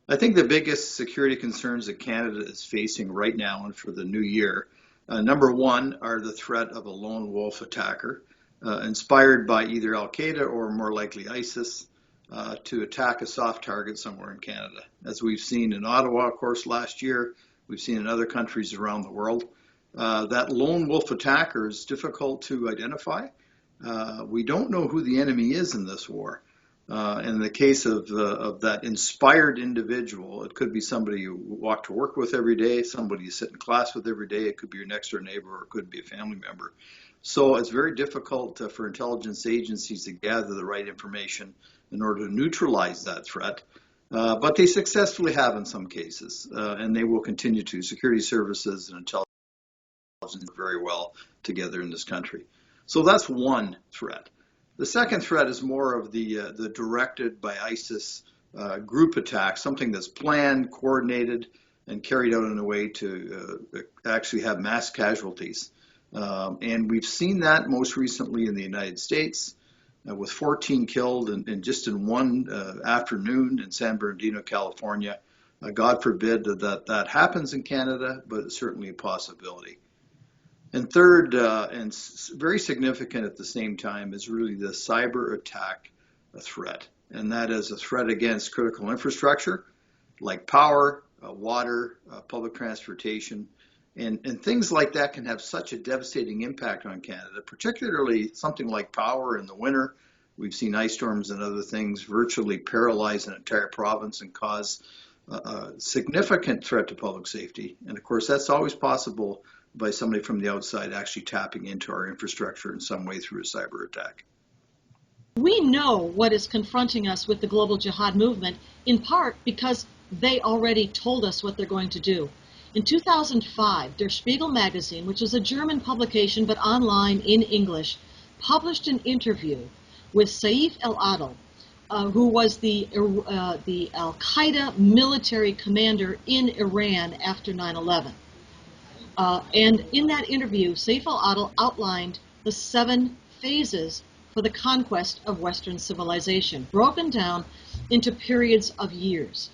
I think the biggest security concerns that Canada is facing right now and for the new year, number one, are the threat of a lone wolf attacker, inspired by either Al Qaeda or more likely ISIS, to attack a soft target somewhere in Canada. As we've seen in Ottawa, of course, last year, we've seen in other countries around the world. That lone wolf attacker is difficult to identify. We don't know who the enemy is in this war. In the case of that inspired individual, it could be somebody you walk to work with every day, somebody you sit in class with every day. It could be your next door neighbor, or it could be a family member. So it's very difficult for intelligence agencies to gather the right information in order to neutralize that threat. But they successfully have in some cases, and they will continue to. Security services and intelligence work very well together in this country. So that's one threat. The second threat is more of the directed by ISIS group attack, something that's planned, coordinated, and carried out in a way to actually have mass casualties. And we've seen that most recently in the United States, with 14 killed just in one afternoon in San Bernardino, California. God forbid that happens in Canada, but it's certainly a possibility. And third, and very significant at the same time, is really the cyber attack threat. And that is a threat against critical infrastructure like power, water, public transportation. And things like that can have such a devastating impact on Canada, particularly something like power in the winter. We've seen ice storms and other things virtually paralyze an entire province and cause a significant threat to public safety. And of course, that's always possible by somebody from the outside actually tapping into our infrastructure in some way through a cyber attack. We know what is confronting us with the global jihad movement, in part because they already told us what they're going to do. In 2005, Der Spiegel magazine, which is a German publication but online in English, published an interview with Saif al-Adil, who was the Al-Qaeda military commander in Iran after 9/11. And in that interview, Saif al-Adil outlined the 7 phases for the conquest of Western civilization, broken down into periods of years.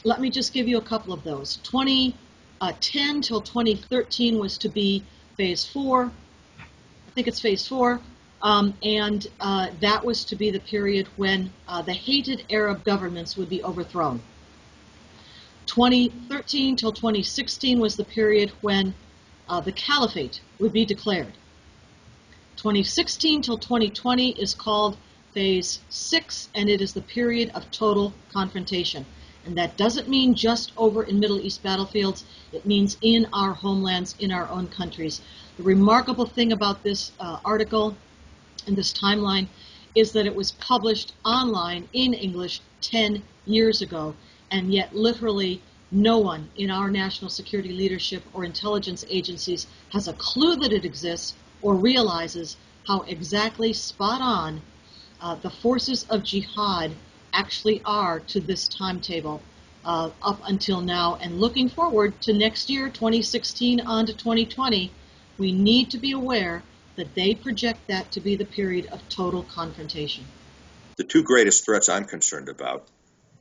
Let me just give you a couple of those. 2010 till 2013 was to be phase 4. I think it's phase 4. And that was to be the period when the hated Arab governments would be overthrown. 2013 till 2016 was the period when the caliphate would be declared. 2016 till 2020 is called phase 6, and it is the period of total confrontation. And that doesn't mean just over in Middle East battlefields. It means in our homelands, in our own countries. The remarkable thing about this article and this timeline is that it was published online in English 10 years ago, and yet literally no one in our national security leadership or intelligence agencies has a clue that it exists or realizes how exactly spot on the forces of jihad actually are to this timetable up until now. And looking forward to next year, 2016 on to 2020, we need to be aware that they project that to be the period of total confrontation. The 2 greatest threats I'm concerned about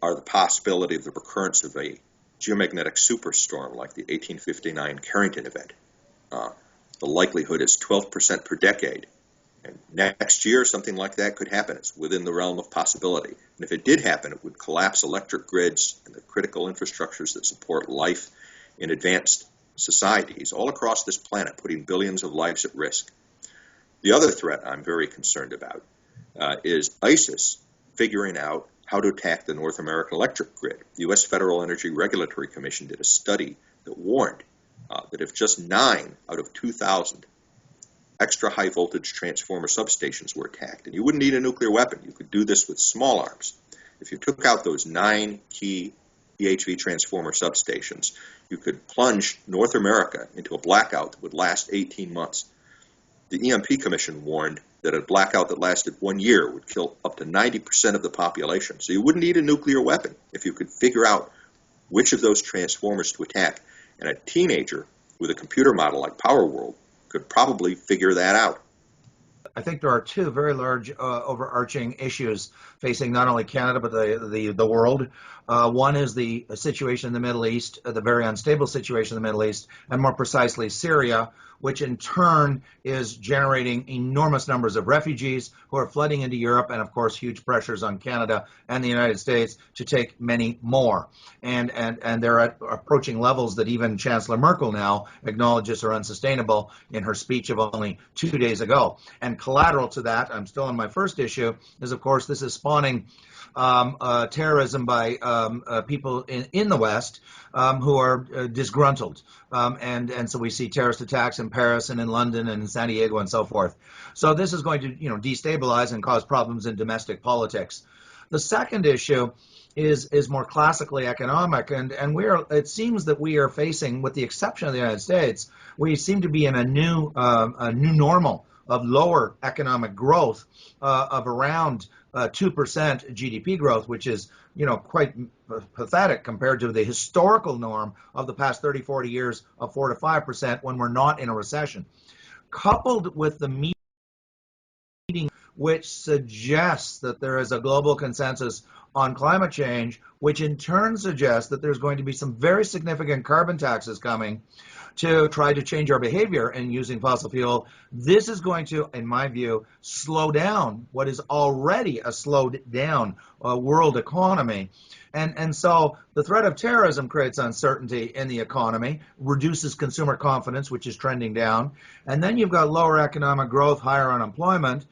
are the possibility of the recurrence of a geomagnetic superstorm like the 1859 Carrington event. The likelihood is 12% per decade. And next year, something like that could happen. It's within the realm of possibility. And if it did happen, it would collapse electric grids and the critical infrastructures that support life in advanced societies all across this planet, putting billions of lives at risk. The other threat I'm very concerned about is ISIS figuring out how to attack the North American electric grid. The U.S. Federal Energy Regulatory Commission did a study that warned that if just 9 out of 2,000 extra high voltage transformer substations were attacked, and you wouldn't need a nuclear weapon, you could do this with small arms. If you took out those 9 key PHV transformer substations, you could plunge North America into a blackout that would last 18 months. The EMP Commission warned that a blackout that lasted 1 year would kill up to 90% of the population. So you wouldn't need a nuclear weapon if you could figure out which of those transformers to attack. And a teenager with a computer model like PowerWorld could probably figure that out. I think there are two very large overarching issues facing not only Canada but the world. One is the situation in the Middle East, the very unstable situation in the Middle East, and more precisely Syria, which in turn is generating enormous numbers of refugees who are flooding into Europe, and of course huge pressures on Canada and the United States to take many more. And they're approaching levels that even Chancellor Merkel now acknowledges are unsustainable in her speech of only 2 days ago. And collateral to that, I'm still on my first issue, is of course this is spawning terrorism by people in the West who are disgruntled. And so we see terrorist attacks in Paris and in London and in San Diego and so forth. So this is going to destabilize and cause problems in domestic politics. The second issue is more classically economic, and it seems that we are facing, with the exception of the United States, we seem to be in a new normal of lower economic growth of around 2% GDP growth, which is quite pathetic compared to the historical norm of the past 30, 40 years of 4 to 5% when we're not in a recession. Coupled with the meeting which suggests that there is a global consensus on climate change, which in turn suggests that there's going to be some very significant carbon taxes coming to try to change our behavior in using fossil fuel. This is going to, in my view, slow down what is already a slowed down world economy. And so the threat of terrorism creates uncertainty in the economy, reduces consumer confidence, which is trending down. And then you've got lower economic growth, higher unemployment,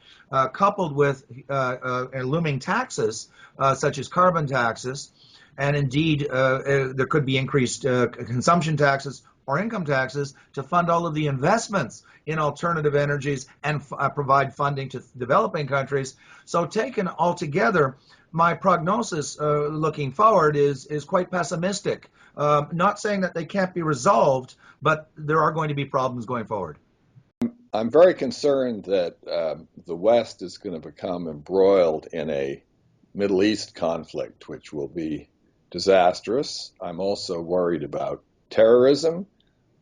coupled with looming taxes, such as carbon taxes. And indeed, there could be increased consumption taxes or income taxes to fund all of the investments in alternative energies and provide funding to developing countries. So taken all together, my prognosis looking forward is quite pessimistic. Not saying that they can't be resolved, but there are going to be problems going forward. I'm very concerned that the West is going to become embroiled in a Middle East conflict, which will be disastrous. I'm also worried about terrorism,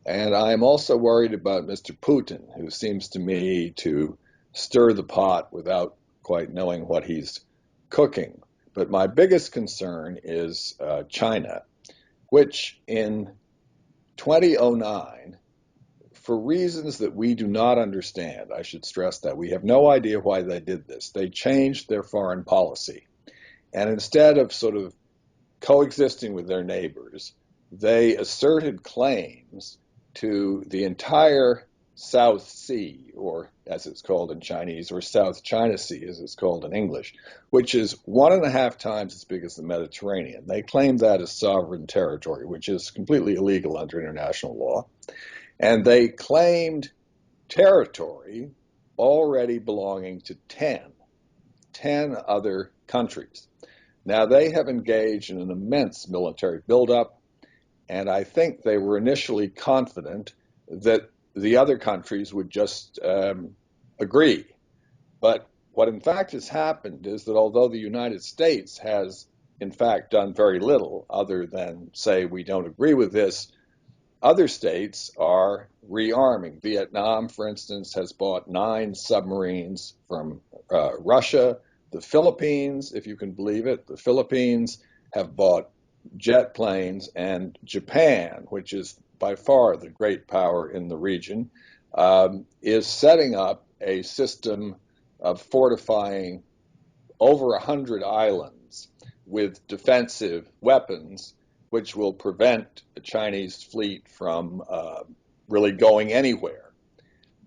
and I'm also worried about Mr. Putin, who seems to me to stir the pot without quite knowing what he's cooking. But my biggest concern is China, which in 2009, for reasons that we do not understand, I should stress that, we have no idea why they did this. They changed their foreign policy. And instead of sort of coexisting with their neighbors, they asserted claims to the entire South Sea, or as it's called in Chinese, or South China Sea as it's called in English, which is 1.5 times as big as the Mediterranean. They claim that as sovereign territory, which is completely illegal under international law. And they claimed territory already belonging to 10 other countries. Now, they have engaged in an immense military buildup, and I think they were initially confident that the other countries would just agree. But what in fact has happened is that although the United States has in fact done very little other than say we don't agree with this, other states are rearming. Vietnam, for instance, has bought 9 submarines from Russia. The Philippines, if you can believe it, the Philippines have bought jet planes, and Japan, which is by far the great power in the region, is setting up a system of fortifying over 100 islands with defensive weapons, which will prevent the Chinese fleet from really going anywhere.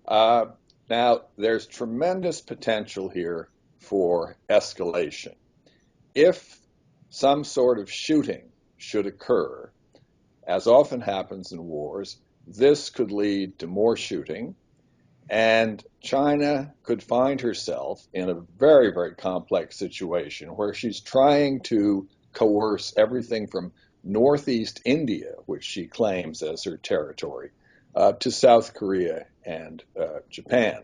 Now, there's tremendous potential here for escalation. If some sort of shooting should occur, as often happens in wars, this could lead to more shooting, and China could find herself in a very, very complex situation where she's trying to coerce everything from northeast India, which she claims as her territory, to South Korea and Japan.